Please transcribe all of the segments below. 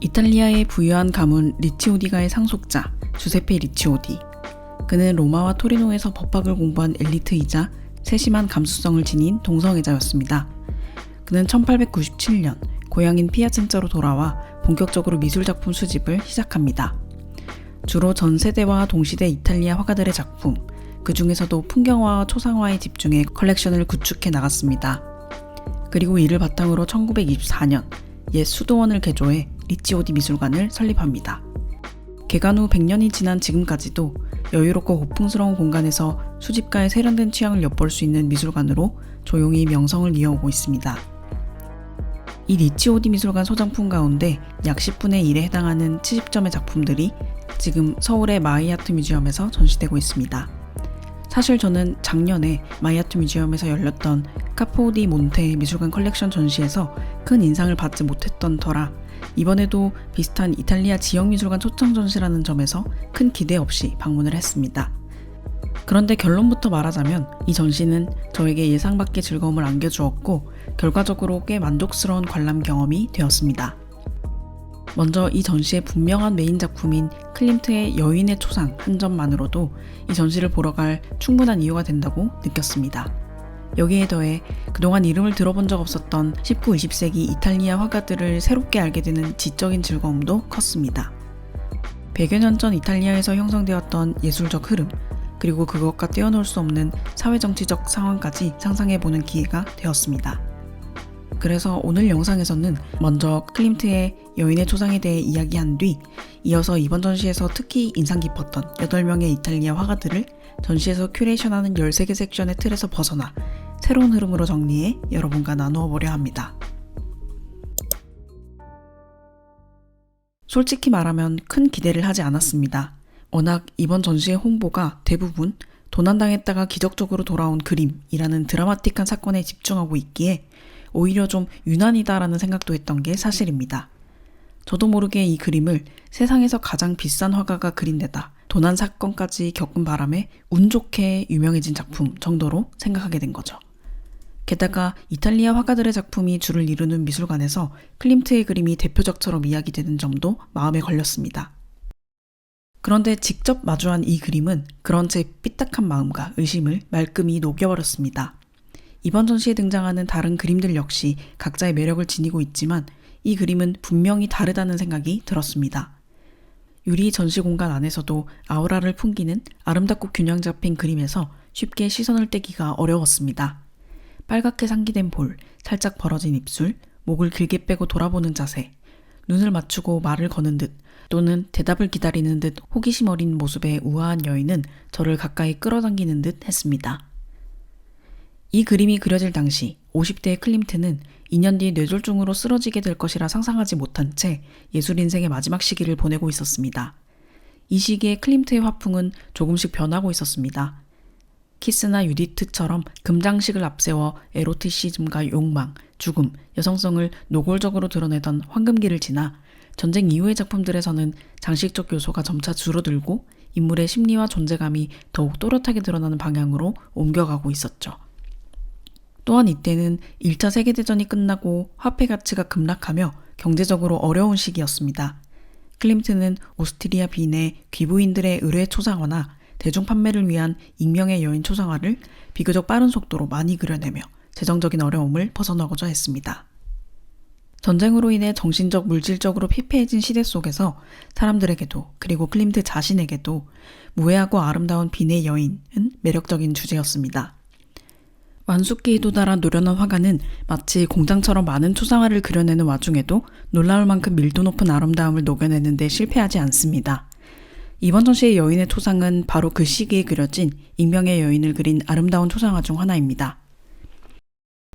이탈리아의 부유한 가문 리치오디가의 상속자 주세페 리치오디. 그는 로마와 토리노에서 법학을 공부한 엘리트이자 세심한 감수성을 지닌 동성애자였습니다. 그는 1897년 고향인 피아첸자로 돌아와 본격적으로 미술작품 수집을 시작합니다. 주로 전 세대와 동시대 이탈리아 화가들의 작품, 그 중에서도 풍경화와 초상화에 집중해 컬렉션을 구축해 나갔습니다. 그리고 이를 바탕으로 1924년 옛 수도원을 개조해 리치오디 미술관을 설립합니다. 개관 후 100년이 지난 지금까지도 여유롭고 고풍스러운 공간에서 수집가의 세련된 취향을 엿볼 수 있는 미술관으로 조용히 명성을 이어오고 있습니다. 이 리치오디 미술관 소장품 가운데 약 10분의 1에 해당하는 70점의 작품들이 지금 서울의 마이아트 뮤지엄에서 전시되고 있습니다. 사실 저는 작년에 마이아트 뮤지엄에서 열렸던 카포디 몬테 미술관 컬렉션 전시에서 큰 인상을 받지 못했던 터라 이번에도 비슷한 이탈리아 지역미술관 초청 전시라는 점에서 큰 기대 없이 방문을 했습니다. 그런데 결론부터 말하자면 이 전시는 저에게 예상 밖의 즐거움을 안겨주었고 결과적으로 꽤 만족스러운 관람 경험이 되었습니다. 먼저 이 전시의 분명한 메인 작품인 클림트의 여인의 초상 한 점만으로도 이 전시를 보러 갈 충분한 이유가 된다고 느꼈습니다. 여기에 더해 그동안 이름을 들어본 적 없었던 19, 20세기 이탈리아 화가들을 새롭게 알게 되는 지적인 즐거움도 컸습니다. 100여 년 전 이탈리아에서 형성되었던 예술적 흐름, 그리고 그것과 떼어놓을 수 없는 사회정치적 상황까지 상상해보는 기회가 되었습니다. 그래서 오늘 영상에서는 먼저 클림트의 여인의 초상에 대해 이야기한 뒤 이어서 이번 전시에서 특히 인상 깊었던 8명의 이탈리아 화가들을 전시에서 큐레이션하는 13개 섹션의 틀에서 벗어나 새로운 흐름으로 정리해 여러분과 나누어 보려 합니다. 솔직히 말하면 큰 기대를 하지 않았습니다. 워낙 이번 전시의 홍보가 대부분 도난당했다가 기적적으로 돌아온 그림이라는 드라마틱한 사건에 집중하고 있기에 오히려 좀 유난이다라는 생각도 했던 게 사실입니다. 저도 모르게 이 그림을 세상에서 가장 비싼 화가가 그린 데다 도난 사건까지 겪은 바람에 운 좋게 유명해진 작품 정도로 생각하게 된 거죠. 게다가 이탈리아 화가들의 작품이 줄을 이루는 미술관에서 클림트의 그림이 대표적처럼 이야기되는 점도 마음에 걸렸습니다. 그런데 직접 마주한 이 그림은 그런 제 삐딱한 마음과 의심을 말끔히 녹여버렸습니다. 이번 전시에 등장하는 다른 그림들 역시 각자의 매력을 지니고 있지만 이 그림은 분명히 다르다는 생각이 들었습니다. 유리 전시 공간 안에서도 아우라를 풍기는 아름답고 균형 잡힌 그림에서 쉽게 시선을 떼기가 어려웠습니다. 빨갛게 상기된 볼, 살짝 벌어진 입술, 목을 길게 빼고 돌아보는 자세, 눈을 맞추고 말을 거는 듯 또는 대답을 기다리는 듯 호기심 어린 모습의 우아한 여인은 저를 가까이 끌어당기는 듯 했습니다. 이 그림이 그려질 당시 50대의 클림트는 2년 뒤 뇌졸중으로 쓰러지게 될 것이라 상상하지 못한 채 예술 인생의 마지막 시기를 보내고 있었습니다. 이 시기에 클림트의 화풍은 조금씩 변하고 있었습니다. 키스나 유디트처럼 금장식을 앞세워 에로티시즘과 욕망, 죽음, 여성성을 노골적으로 드러내던 황금기를 지나 전쟁 이후의 작품들에서는 장식적 요소가 점차 줄어들고 인물의 심리와 존재감이 더욱 또렷하게 드러나는 방향으로 옮겨가고 있었죠. 또한 이때는 1차 세계대전이 끝나고 화폐 가치가 급락하며 경제적으로 어려운 시기였습니다. 클림트는 오스트리아 빈의 귀부인들의 의뢰 초상화나 대중 판매를 위한 익명의 여인 초상화를 비교적 빠른 속도로 많이 그려내며 재정적인 어려움을 벗어나고자 했습니다. 전쟁으로 인해 정신적, 물질적으로 피폐해진 시대 속에서 사람들에게도 그리고 클림트 자신에게도 무해하고 아름다운 빈의 여인은 매력적인 주제였습니다. 완숙기에 도달한 노련한 화가는 마치 공장처럼 많은 초상화를 그려내는 와중에도 놀라울 만큼 밀도 높은 아름다움을 녹여내는 데 실패하지 않습니다. 이번 전시의 여인의 초상은 바로 그 시기에 그려진 익명의 여인을 그린 아름다운 초상화 중 하나입니다.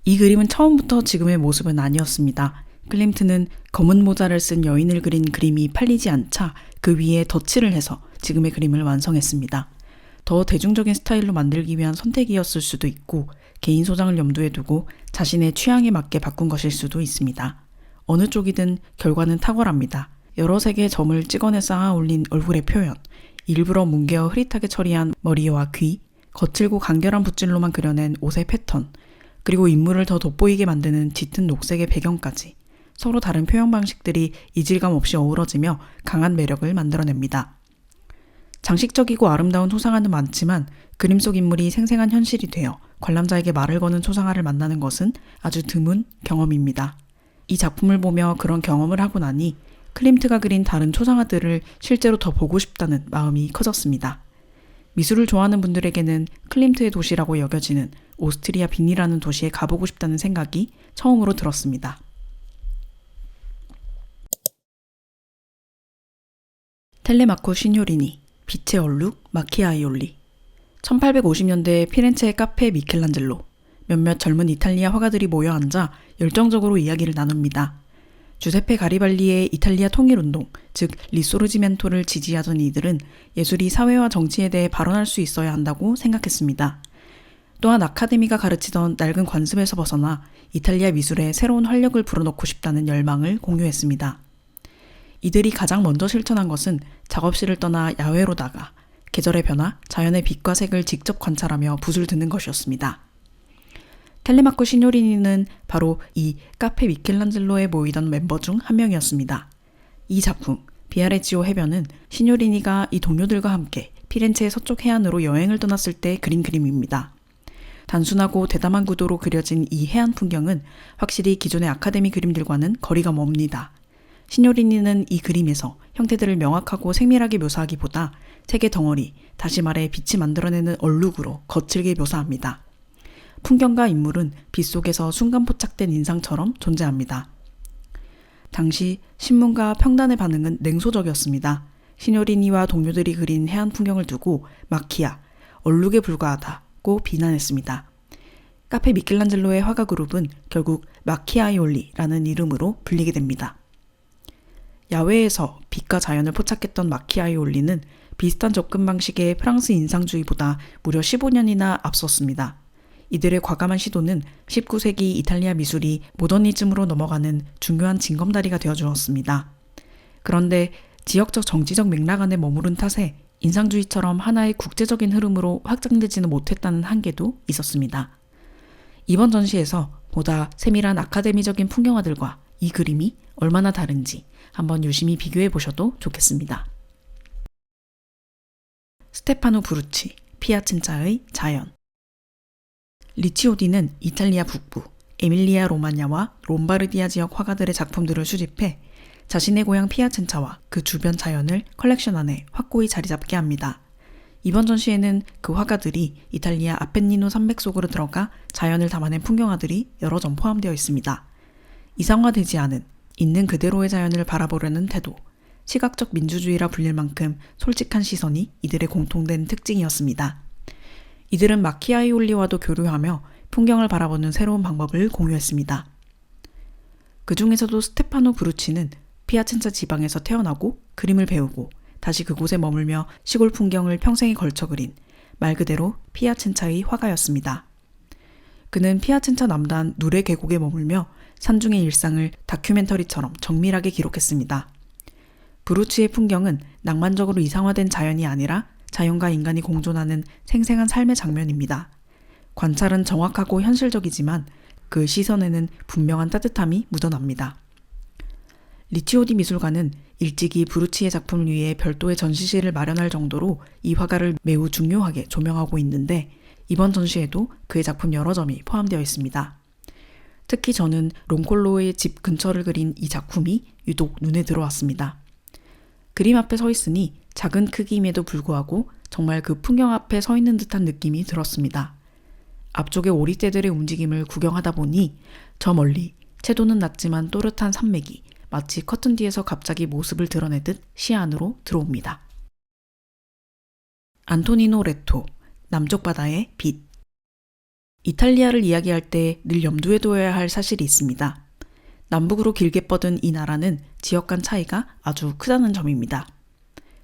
이 그림은 처음부터 지금의 모습은 아니었습니다. 클림트는 검은 모자를 쓴 여인을 그린 그림이 팔리지 않자 그 위에 덧칠을 해서 지금의 그림을 완성했습니다. 더 대중적인 스타일로 만들기 위한 선택이었을 수도 있고 개인 소장을 염두에 두고 자신의 취향에 맞게 바꾼 것일 수도 있습니다. 어느 쪽이든 결과는 탁월합니다. 여러 색의 점을 찍어내 쌓아 올린 얼굴의 표현, 일부러 뭉개어 흐릿하게 처리한 머리와 귀, 거칠고 간결한 붓질로만 그려낸 옷의 패턴, 그리고 인물을 더 돋보이게 만드는 짙은 녹색의 배경까지 서로 다른 표현 방식들이 이질감 없이 어우러지며 강한 매력을 만들어냅니다. 장식적이고 아름다운 초상화는 많지만 그림 속 인물이 생생한 현실이 되어 관람자에게 말을 거는 초상화를 만나는 것은 아주 드문 경험입니다. 이 작품을 보며 그런 경험을 하고 나니 클림트가 그린 다른 초상화들을 실제로 더 보고 싶다는 마음이 커졌습니다. 미술을 좋아하는 분들에게는 클림트의 도시라고 여겨지는 오스트리아 빈이라는 도시에 가보고 싶다는 생각이 처음으로 들었습니다. 텔레마코 시뇨리니, 빛의 얼룩 마키아이올리. 1850년대 피렌체의 카페 미켈란젤로. 몇몇 젊은 이탈리아 화가들이 모여 앉아 열정적으로 이야기를 나눕니다. 주세페 가리발리의 이탈리아 통일운동, 즉 리소르지멘토를 지지하던 이들은 예술이 사회와 정치에 대해 발언할 수 있어야 한다고 생각했습니다. 또한 아카데미가 가르치던 낡은 관습에서 벗어나 이탈리아 미술에 새로운 활력을 불어넣고 싶다는 열망을 공유했습니다. 이들이 가장 먼저 실천한 것은 작업실을 떠나 야외로 나가 계절의 변화, 자연의 빛과 색을 직접 관찰하며 붓을 드는 것이었습니다. 텔레마코 시뇨리니는 바로 이 카페 미켈란젤로에 모이던 멤버 중 한 명이었습니다. 이 작품, 비아레지오 해변은 시뇨리니가 이 동료들과 함께 피렌체의 서쪽 해안으로 여행을 떠났을 때 그린 그림입니다. 단순하고 대담한 구도로 그려진 이 해안 풍경은 확실히 기존의 아카데미 그림들과는 거리가 멉니다. 시뇨리니는 이 그림에서 형태들을 명확하고 세밀하게 묘사하기보다 색의 덩어리, 다시 말해 빛이 만들어내는 얼룩으로 거칠게 묘사합니다. 풍경과 인물은 빛 속에서 순간 포착된 인상처럼 존재합니다. 당시 신문과 평단의 반응은 냉소적이었습니다. 시뇨리니와 동료들이 그린 해안 풍경을 두고 마키아, 얼룩에 불과하다고 비난했습니다. 카페 미켈란젤로의 화가 그룹은 결국 마키아이올리라는 이름으로 불리게 됩니다. 야외에서 빛과 자연을 포착했던 마키아이올리는 비슷한 접근 방식의 프랑스 인상주의보다 무려 15년이나 앞섰습니다. 이들의 과감한 시도는 19세기 이탈리아 미술이 모더니즘으로 넘어가는 중요한 징검다리가 되어주었습니다. 그런데 지역적 정치적 맥락 안에 머무른 탓에 인상주의처럼 하나의 국제적인 흐름으로 확장되지는 못했다는 한계도 있었습니다. 이번 전시에서 보다 세밀한 아카데미적인 풍경화들과 이 그림이 얼마나 다른지 한번 유심히 비교해 보셔도 좋겠습니다. 스테파노 브루치, 피아첸차의 자연. 리치오디는 이탈리아 북부, 에밀리아 로마냐와 롬바르디아 지역 화가들의 작품들을 수집해 자신의 고향 피아첸차와 그 주변 자연을 컬렉션 안에 확고히 자리 잡게 합니다. 이번 전시에는 그 화가들이 이탈리아 아펜니노 산맥 속으로 들어가 자연을 담아낸 풍경화들이 여러 점 포함되어 있습니다. 이상화되지 않은 있는 그대로의 자연을 바라보려는 태도, 시각적 민주주의라 불릴 만큼 솔직한 시선이 이들의 공통된 특징이었습니다. 이들은 마키아이올리와도 교류하며 풍경을 바라보는 새로운 방법을 공유했습니다. 그 중에서도 스테파노 브루치는 피아첸차 지방에서 태어나고 그림을 배우고 다시 그곳에 머물며 시골 풍경을 평생에 걸쳐 그린 말 그대로 피아첸차의 화가였습니다. 그는 피아첸차 남단 누레 계곡에 머물며 산중의 일상을 다큐멘터리처럼 정밀하게 기록했습니다. 브루치의 풍경은 낭만적으로 이상화된 자연이 아니라 자연과 인간이 공존하는 생생한 삶의 장면입니다. 관찰은 정확하고 현실적이지만 그 시선에는 분명한 따뜻함이 묻어납니다. 리치오디 미술관은 일찍이 브루치의 작품을 위해 별도의 전시실을 마련할 정도로 이 화가를 매우 중요하게 조명하고 있는데 이번 전시에도 그의 작품 여러 점이 포함되어 있습니다. 특히 저는 롱콜로의 집 근처를 그린 이 작품이 유독 눈에 들어왔습니다. 그림 앞에 서 있으니 작은 크기임에도 불구하고 정말 그 풍경 앞에 서 있는 듯한 느낌이 들었습니다. 앞쪽의 오리떼들의 움직임을 구경하다 보니 저 멀리 채도는 낮지만 또렷한 산맥이 마치 커튼 뒤에서 갑자기 모습을 드러내듯 시야 안으로 들어옵니다. 안토니노 레토, 남쪽 바다의 빛. 이탈리아를 이야기할 때 늘 염두에 둬야 할 사실이 있습니다. 남북으로 길게 뻗은 이 나라는 지역 간 차이가 아주 크다는 점입니다.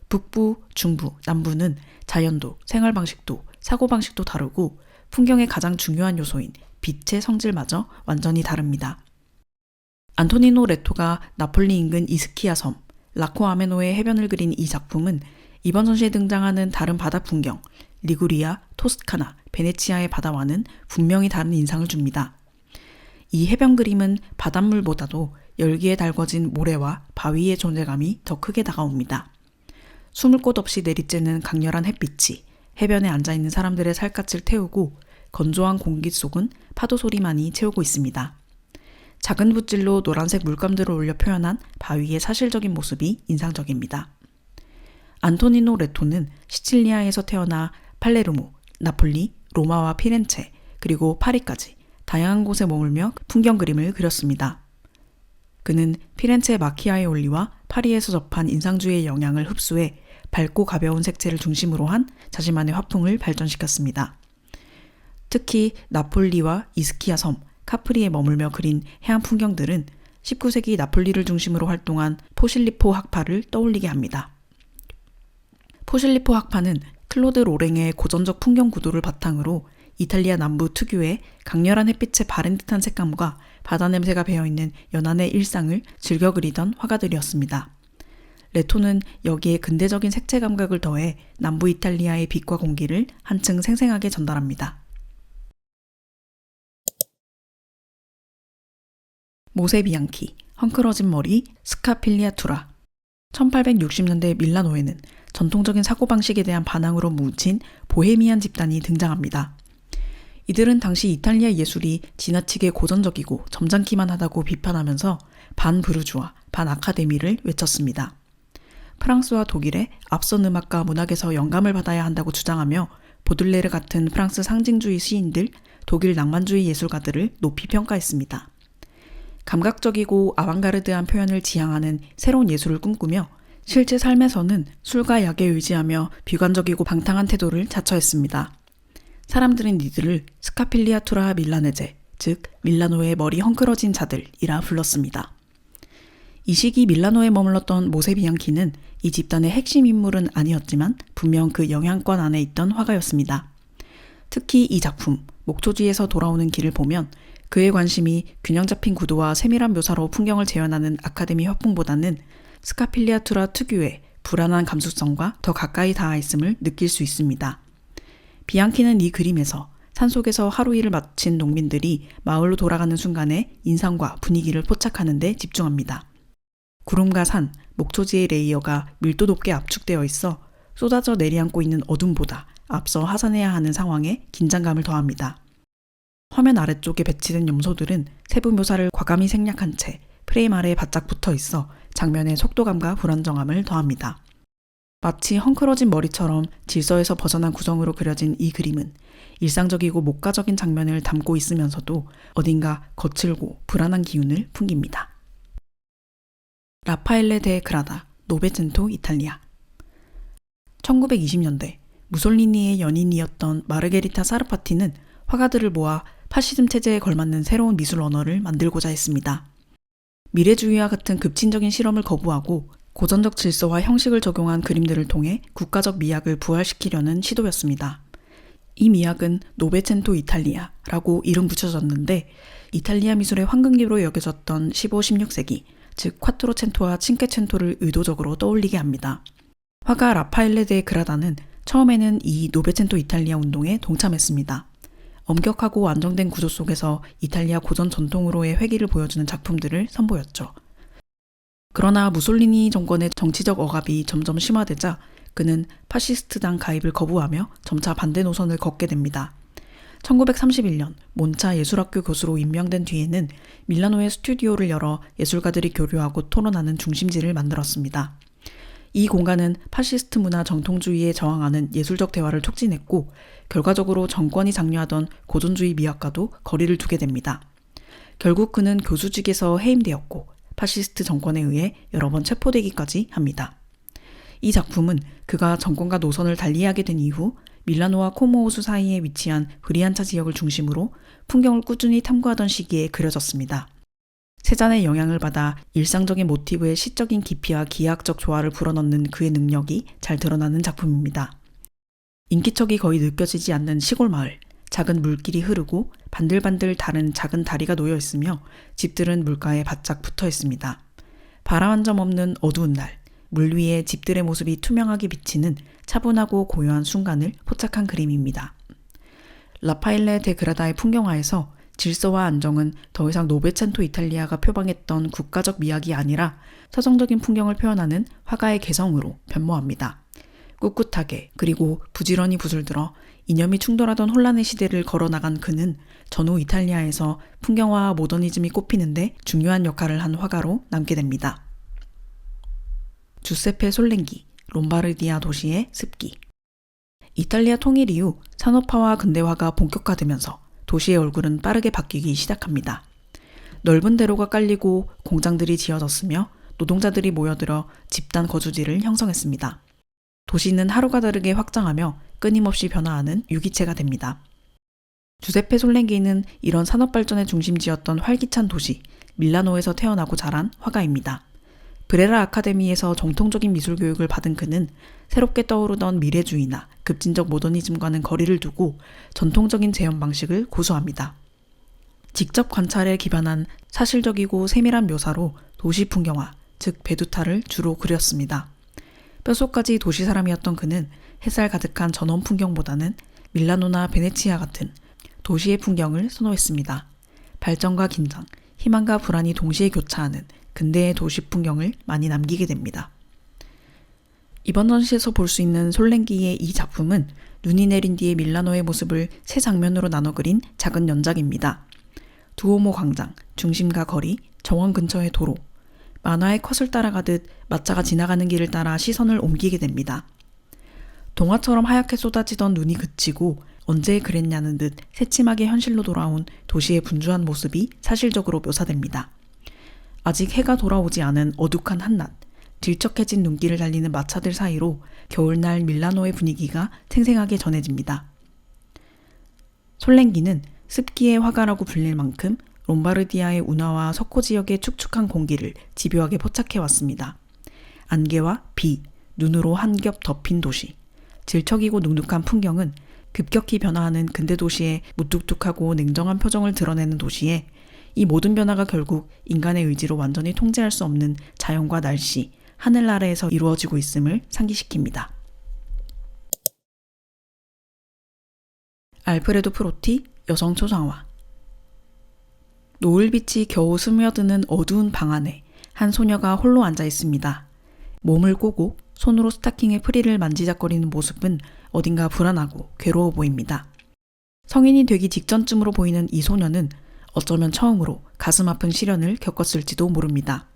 북부, 중부, 남부는 자연도, 생활 방식도, 사고 방식도 다르고 풍경의 가장 중요한 요소인 빛의 성질마저 완전히 다릅니다. 안토니노 레토가 나폴리 인근 이스키아 섬, 라코 아메노의 해변을 그린 이 작품은 이번 전시에 등장하는 다른 바다 풍경, 리구리아, 토스카나, 베네치아의 바다와는 분명히 다른 인상을 줍니다. 이 해변 그림은 바닷물보다도 열기에 달궈진 모래와 바위의 존재감이 더 크게 다가옵니다. 숨을 곳 없이 내리쬐는 강렬한 햇빛이 해변에 앉아있는 사람들의 살갗을 태우고 건조한 공기 속은 파도 소리만이 채우고 있습니다. 작은 붓질로 노란색 물감들을 올려 표현한 바위의 사실적인 모습이 인상적입니다. 안토니노 레토는 시칠리아에서 태어나 팔레르모, 나폴리, 로마와 피렌체, 그리고 파리까지 다양한 곳에 머물며 풍경 그림을 그렸습니다. 그는 피렌체 마키아에올리와 파리에서 접한 인상주의의 영향을 흡수해 밝고 가벼운 색채를 중심으로 한 자신만의 화풍을 발전시켰습니다. 특히 나폴리와 이스키아 섬, 카프리에 머물며 그린 해안 풍경들은 19세기 나폴리를 중심으로 활동한 포실리포 학파를 떠올리게 합니다. 포실리포 학파는 클로드 로랭의 고전적 풍경 구도를 바탕으로 이탈리아 남부 특유의 강렬한 햇빛에 바랜 듯한 색감과 바다 냄새가 배어있는 연안의 일상을 즐겨 그리던 화가들이었습니다. 레토는 여기에 근대적인 색채 감각을 더해 남부 이탈리아의 빛과 공기를 한층 생생하게 전달합니다. 모세 비앙키, 헝클어진 머리, 스카필리아투라. 1860년대 밀라노에는 전통적인 사고방식에 대한 반항으로 뭉친 보헤미안 집단이 등장합니다. 이들은 당시 이탈리아 예술이 지나치게 고전적이고 점잖기만 하다고 비판하면서 반부르주아, 반아카데미를 외쳤습니다. 프랑스와 독일의 앞선 음악과 문학에서 영감을 받아야 한다고 주장하며 보들레르 같은 프랑스 상징주의 시인들, 독일 낭만주의 예술가들을 높이 평가했습니다. 감각적이고 아방가르드한 표현을 지향하는 새로운 예술을 꿈꾸며 실제 삶에서는 술과 약에 의지하며 비관적이고 방탕한 태도를 자처했습니다. 사람들은 이들을 스카필리아투라 밀라네제, 즉 밀라노의 머리 헝클어진 자들이라 불렀습니다. 이 시기 밀라노에 머물렀던 모세 비앙키는 이 집단의 핵심 인물은 아니었지만 분명 그 영향권 안에 있던 화가였습니다. 특히 이 작품, 목초지에서 돌아오는 길을 보면 그의 관심이 균형 잡힌 구도와 세밀한 묘사로 풍경을 재현하는 아카데미 화풍보다는 스카필리아투라 특유의 불안한 감수성과 더 가까이 닿아 있음을 느낄 수 있습니다. 비앙키는 이 그림에서 산속에서 하루 일을 마친 농민들이 마을로 돌아가는 순간의 인상과 분위기를 포착하는 데 집중합니다. 구름과 산, 목초지의 레이어가 밀도 높게 압축되어 있어 쏟아져 내리앉고 있는 어둠보다 앞서 하산해야 하는 상황에 긴장감을 더합니다. 화면 아래쪽에 배치된 염소들은 세부 묘사를 과감히 생략한 채 프레임 아래에 바짝 붙어 있어 장면의 속도감과 불안정함을 더합니다. 마치 헝클어진 머리처럼 질서에서 벗어난 구성으로 그려진 이 그림은 일상적이고 목가적인 장면을 담고 있으면서도 어딘가 거칠고 불안한 기운을 풍깁니다. 라파엘레 데 그라다, 노베젠토, 이탈리아. 1920년대 무솔리니의 연인이었던 마르게리타 사르파티는 화가들을 모아 파시즘 체제에 걸맞는 새로운 미술 언어를 만들고자 했습니다. 미래주의와 같은 급진적인 실험을 거부하고 고전적 질서와 형식을 적용한 그림들을 통해 국가적 미학을 부활시키려는 시도였습니다. 이 미학은 노베첸토 이탈리아라고 이름 붙여졌는데 이탈리아 미술의 황금기로 여겨졌던 15, 16세기, 즉 콰트로첸토와 칭케첸토를 의도적으로 떠올리게 합니다. 화가 라파엘레 데 그라다는 처음에는 이 노베첸토 이탈리아 운동에 동참했습니다. 엄격하고 안정된 구조 속에서 이탈리아 고전 전통으로의 회귀를 보여주는 작품들을 선보였죠. 그러나 무솔리니 정권의 정치적 억압이 점점 심화되자 그는 파시스트당 가입을 거부하며 점차 반대 노선을 걷게 됩니다. 1931년 몬차 예술학교 교수로 임명된 뒤에는 밀라노의 스튜디오를 열어 예술가들이 교류하고 토론하는 중심지를 만들었습니다. 이 공간은 파시스트 문화 정통주의에 저항하는 예술적 대화를 촉진했고 결과적으로 정권이 장려하던 고전주의 미학과도 거리를 두게 됩니다. 결국 그는 교수직에서 해임되었고 파시스트 정권에 의해 여러 번 체포되기까지 합니다. 이 작품은 그가 정권과 노선을 달리하게 된 이후 밀라노와 코모 호수 사이에 위치한 브리안차 지역을 중심으로 풍경을 꾸준히 탐구하던 시기에 그려졌습니다. 세잔의 영향을 받아 일상적인 모티브의 시적인 깊이와 기하학적 조화를 불어넣는 그의 능력이 잘 드러나는 작품입니다. 인기척이 거의 느껴지지 않는 시골 마을, 작은 물길이 흐르고 반들반들 다른 작은 다리가 놓여 있으며 집들은 물가에 바짝 붙어 있습니다. 바람 한 점 없는 어두운 날, 물 위에 집들의 모습이 투명하게 비치는 차분하고 고요한 순간을 포착한 그림입니다. 라파엘레 데 그라다의 풍경화에서 질서와 안정은 더 이상 노베첸토 이탈리아가 표방했던 국가적 미학이 아니라 서정적인 풍경을 표현하는 화가의 개성으로 변모합니다. 꿋꿋하게 그리고 부지런히 붓을 들어 이념이 충돌하던 혼란의 시대를 걸어나간 그는 전후 이탈리아에서 풍경화와 모더니즘이 꼽히는데 중요한 역할을 한 화가로 남게 됩니다. 주세페 솔랭기, 롬바르디아 도시의 습기. 이탈리아 통일 이후 산업화와 근대화가 본격화되면서 도시의 얼굴은 빠르게 바뀌기 시작합니다. 넓은 대로가 깔리고 공장들이 지어졌으며 노동자들이 모여들어 집단 거주지를 형성했습니다. 도시는 하루가 다르게 확장하며 끊임없이 변화하는 유기체가 됩니다. 주세페 솔랭기는 이런 산업발전의 중심지였던 활기찬 도시 밀라노에서 태어나고 자란 화가입니다. 브레라 아카데미에서 정통적인 미술 교육을 받은 그는 새롭게 떠오르던 미래주의나 급진적 모더니즘과는 거리를 두고 전통적인 재현 방식을 고수합니다. 직접 관찰에 기반한 사실적이고 세밀한 묘사로 도시 풍경화, 즉 베두타를 주로 그렸습니다. 뼛속까지 도시 사람이었던 그는 햇살 가득한 전원 풍경보다는 밀라노나 베네치아 같은 도시의 풍경을 선호했습니다. 발전과 긴장, 희망과 불안이 동시에 교차하는 근대의 도시 풍경을 많이 남기게 됩니다. 이번 전시에서 볼 수 있는 솔랭기의 이 작품은 눈이 내린 뒤의 밀라노의 모습을 세 장면으로 나눠 그린 작은 연작입니다. 두오모 광장, 중심가 거리, 정원 근처의 도로, 만화의 컷을 따라가듯 마차가 지나가는 길을 따라 시선을 옮기게 됩니다. 동화처럼 하얗게 쏟아지던 눈이 그치고 언제 그랬냐는 듯 새침하게 현실로 돌아온 도시의 분주한 모습이 사실적으로 묘사됩니다. 아직 해가 돌아오지 않은 어둑한 한낮, 질척해진 눈길을 달리는 마차들 사이로 겨울날 밀라노의 분위기가 생생하게 전해집니다. 솔랭기는 습기의 화가라고 불릴 만큼 롬바르디아의 운하와 석호 지역의 축축한 공기를 집요하게 포착해왔습니다. 안개와 비, 눈으로 한 겹 덮인 도시, 질척이고 눅눅한 풍경은 급격히 변화하는 근대 도시의 무뚝뚝하고 냉정한 표정을 드러내는 도시에 이 모든 변화가 결국 인간의 의지로 완전히 통제할 수 없는 자연과 날씨, 하늘 아래에서 이루어지고 있음을 상기시킵니다. 알프레도 프로티 여성 초상화. 노을빛이 겨우 스며드는 어두운 방 안에 한 소녀가 홀로 앉아 있습니다. 몸을 꼬고 손으로 스타킹의 프릴을 만지작거리는 모습은 어딘가 불안하고 괴로워 보입니다. 성인이 되기 직전쯤으로 보이는 이 소녀는 어쩌면 처음으로 가슴 아픈 시련을 겪었을지도 모릅니다.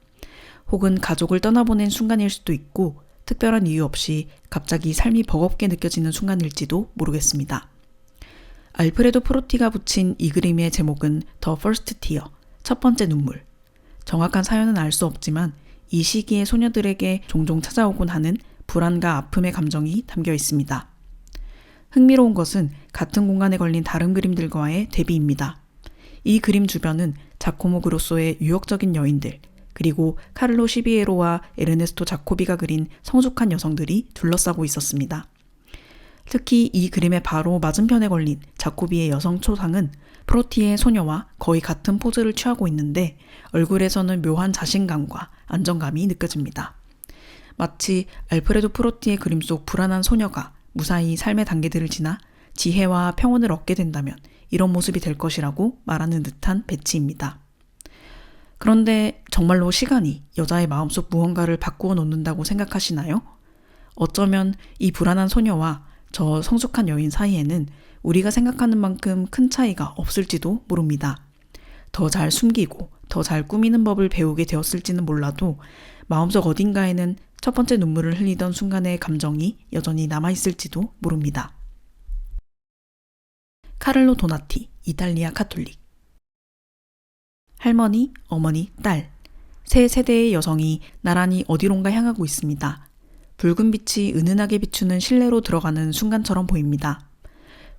혹은 가족을 떠나보낸 순간일 수도 있고 특별한 이유 없이 갑자기 삶이 버겁게 느껴지는 순간일지도 모르겠습니다. 알프레도 프로티가 붙인 이 그림의 제목은 The First Tear, 첫 번째 눈물. 정확한 사연은 알 수 없지만 이 시기의 소녀들에게 종종 찾아오곤 하는 불안과 아픔의 감정이 담겨 있습니다. 흥미로운 것은 같은 공간에 걸린 다른 그림들과의 대비입니다. 이 그림 주변은 자코모 그로소의 유역적인 여인들, 그리고 카를로 시비에로와 에르네스토 자코비가 그린 성숙한 여성들이 둘러싸고 있었습니다. 특히 이 그림의 바로 맞은편에 걸린 자코비의 여성 초상은 프로티의 소녀와 거의 같은 포즈를 취하고 있는데 얼굴에서는 묘한 자신감과 안정감이 느껴집니다. 마치 알프레도 프로티의 그림 속 불안한 소녀가 무사히 삶의 단계들을 지나 지혜와 평온을 얻게 된다면 이런 모습이 될 것이라고 말하는 듯한 배치입니다. 그런데 정말로 시간이 여자의 마음속 무언가를 바꾸어 놓는다고 생각하시나요? 어쩌면 이 불안한 소녀와 저 성숙한 여인 사이에는 우리가 생각하는 만큼 큰 차이가 없을지도 모릅니다. 더 잘 숨기고 더 잘 꾸미는 법을 배우게 되었을지는 몰라도 마음속 어딘가에는 첫 번째 눈물을 흘리던 순간의 감정이 여전히 남아있을지도 모릅니다. 카를로 도나티, 이탈리아 카톨릭. 할머니, 어머니, 딸. 세 세대의 여성이 나란히 어디론가 향하고 있습니다. 붉은 빛이 은은하게 비추는 실내로 들어가는 순간처럼 보입니다.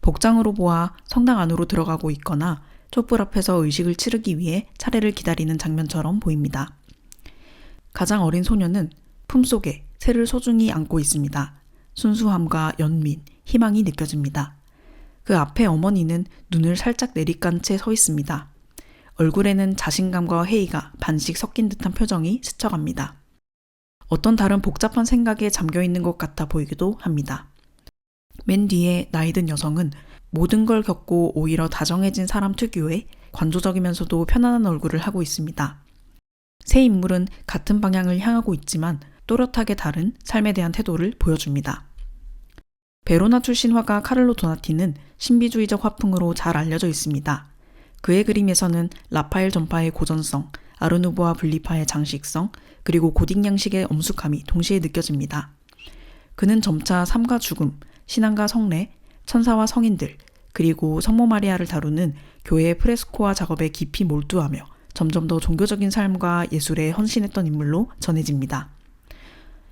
복장으로 보아 성당 안으로 들어가고 있거나 촛불 앞에서 의식을 치르기 위해 차례를 기다리는 장면처럼 보입니다. 가장 어린 소녀는 품속에 새를 소중히 안고 있습니다. 순수함과 연민, 희망이 느껴집니다. 그 앞에 어머니는 눈을 살짝 내리깐 채 서 있습니다. 얼굴에는 자신감과 회의가 반씩 섞인 듯한 표정이 스쳐갑니다. 어떤 다른 복잡한 생각에 잠겨있는 것 같아 보이기도 합니다. 맨 뒤에 나이 든 여성은 모든 걸 겪고 오히려 다정해진 사람 특유의 관조적이면서도 편안한 얼굴을 하고 있습니다. 세 인물은 같은 방향을 향하고 있지만 또렷하게 다른 삶에 대한 태도를 보여줍니다. 베로나 출신 화가 카를로 도나티는 신비주의적 화풍으로 잘 알려져 있습니다. 그의 그림에서는 라파엘 전파의 고전성, 아르누보와 분리파의 장식성, 그리고 고딕 양식의 엄숙함이 동시에 느껴집니다. 그는 점차 삶과 죽음, 신앙과 성례, 천사와 성인들, 그리고 성모 마리아를 다루는 교회의 프레스코와 작업에 깊이 몰두하며 점점 더 종교적인 삶과 예술에 헌신했던 인물로 전해집니다.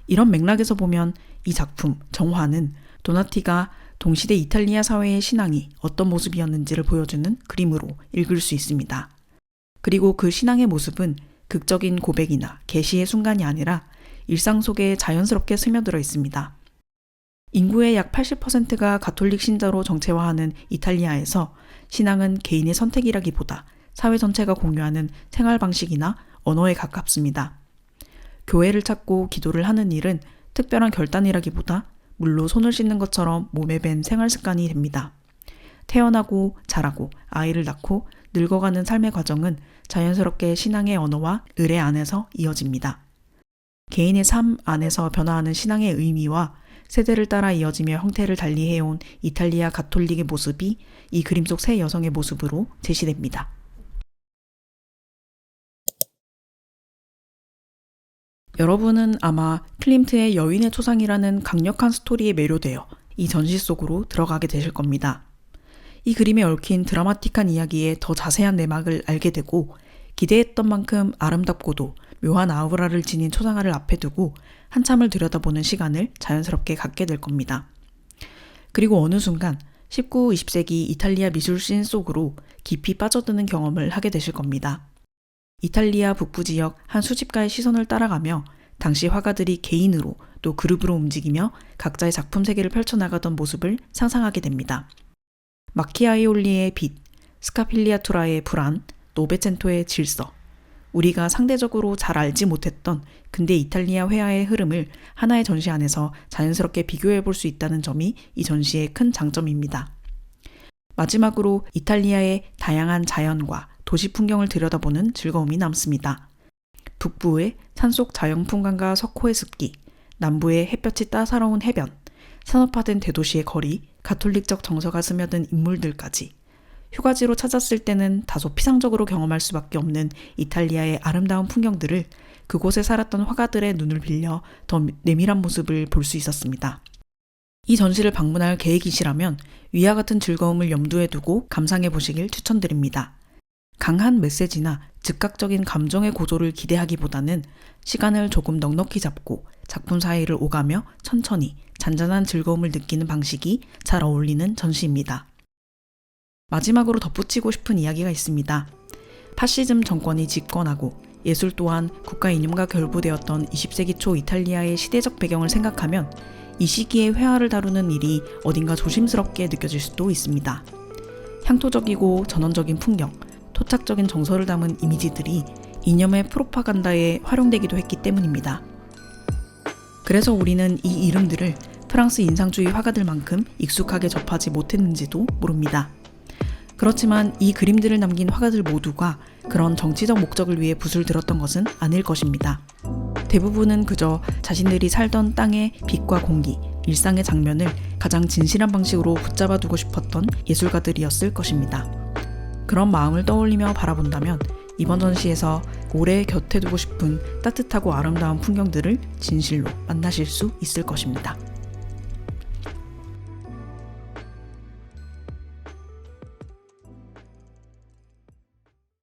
이런 맥락에서 보면 이 작품, 정화는 도나티가 동시대 이탈리아 사회의 신앙이 어떤 모습이었는지를 보여주는 그림으로 읽을 수 있습니다. 그리고 그 신앙의 모습은 극적인 고백이나 계시의 순간이 아니라 일상 속에 자연스럽게 스며들어 있습니다. 인구의 약 80%가 가톨릭 신자로 정체화하는 이탈리아에서 신앙은 개인의 선택이라기보다 사회 전체가 공유하는 생활 방식이나 언어에 가깝습니다. 교회를 찾고 기도를 하는 일은 특별한 결단이라기보다 물로 손을 씻는 것처럼 몸에 밴 생활 습관이 됩니다. 태어나고 자라고 아이를 낳고 늙어가는 삶의 과정은 자연스럽게 신앙의 언어와 의례 안에서 이어집니다. 개인의 삶 안에서 변화하는 신앙의 의미와 세대를 따라 이어지며 형태를 달리해온 이탈리아 가톨릭의 모습이 이 그림 속 세 여성의 모습으로 제시됩니다. 여러분은 아마 클림트의 여인의 초상이라는 강력한 스토리에 매료되어 이 전시 속으로 들어가게 되실 겁니다. 이 그림에 얽힌 드라마틱한 이야기의 더 자세한 내막을 알게 되고 기대했던 만큼 아름답고도 묘한 아우라를 지닌 초상화를 앞에 두고 한참을 들여다보는 시간을 자연스럽게 갖게 될 겁니다. 그리고 어느 순간 19, 20세기 이탈리아 미술씬 속으로 깊이 빠져드는 경험을 하게 되실 겁니다. 이탈리아 북부 지역 한 수집가의 시선을 따라가며 당시 화가들이 개인으로 또 그룹으로 움직이며 각자의 작품 세계를 펼쳐나가던 모습을 상상하게 됩니다. 마키아이올리의 빛, 스카필리아투라의 불안, 노베첸토의 질서, 우리가 상대적으로 잘 알지 못했던 근대 이탈리아 회화의 흐름을 하나의 전시 안에서 자연스럽게 비교해 볼 수 있다는 점이 이 전시의 큰 장점입니다. 마지막으로 이탈리아의 다양한 자연과 도시 풍경을 들여다보는 즐거움이 남습니다. 북부의 산속 자연풍광과 석호의 습기, 남부의 햇볕이 따사로운 해변, 산업화된 대도시의 거리, 가톨릭적 정서가 스며든 인물들까지 휴가지로 찾았을 때는 다소 피상적으로 경험할 수밖에 없는 이탈리아의 아름다운 풍경들을 그곳에 살았던 화가들의 눈을 빌려 더 내밀한 모습을 볼 수 있었습니다. 이 전시를 방문할 계획이시라면 위와 같은 즐거움을 염두에 두고 감상해 보시길 추천드립니다. 강한 메시지나 즉각적인 감정의 고조를 기대하기보다는 시간을 조금 넉넉히 잡고 작품 사이를 오가며 천천히 잔잔한 즐거움을 느끼는 방식이 잘 어울리는 전시입니다. 마지막으로 덧붙이고 싶은 이야기가 있습니다. 파시즘 정권이 집권하고 예술 또한 국가 이념과 결부되었던 20세기 초 이탈리아의 시대적 배경을 생각하면 이 시기에 회화를 다루는 일이 어딘가 조심스럽게 느껴질 수도 있습니다. 향토적이고 전원적인 풍경, 토착적인 정서를 담은 이미지들이 이념의 프로파간다에 활용되기도 했기 때문입니다. 그래서 우리는 이 이름들을 프랑스 인상주의 화가들만큼 익숙하게 접하지 못했는지도 모릅니다. 그렇지만 이 그림들을 남긴 화가들 모두가 그런 정치적 목적을 위해 붓을 들었던 것은 아닐 것입니다. 대부분은 그저 자신들이 살던 땅의 빛과 공기, 일상의 장면을 가장 진실한 방식으로 붙잡아 두고 싶었던 예술가들이었을 것입니다. 그런 마음을 떠올리며 바라본다면 이번 전시에서 오래 곁에 두고 싶은 따뜻하고 아름다운 풍경들을 진실로 만나실 수 있을 것입니다.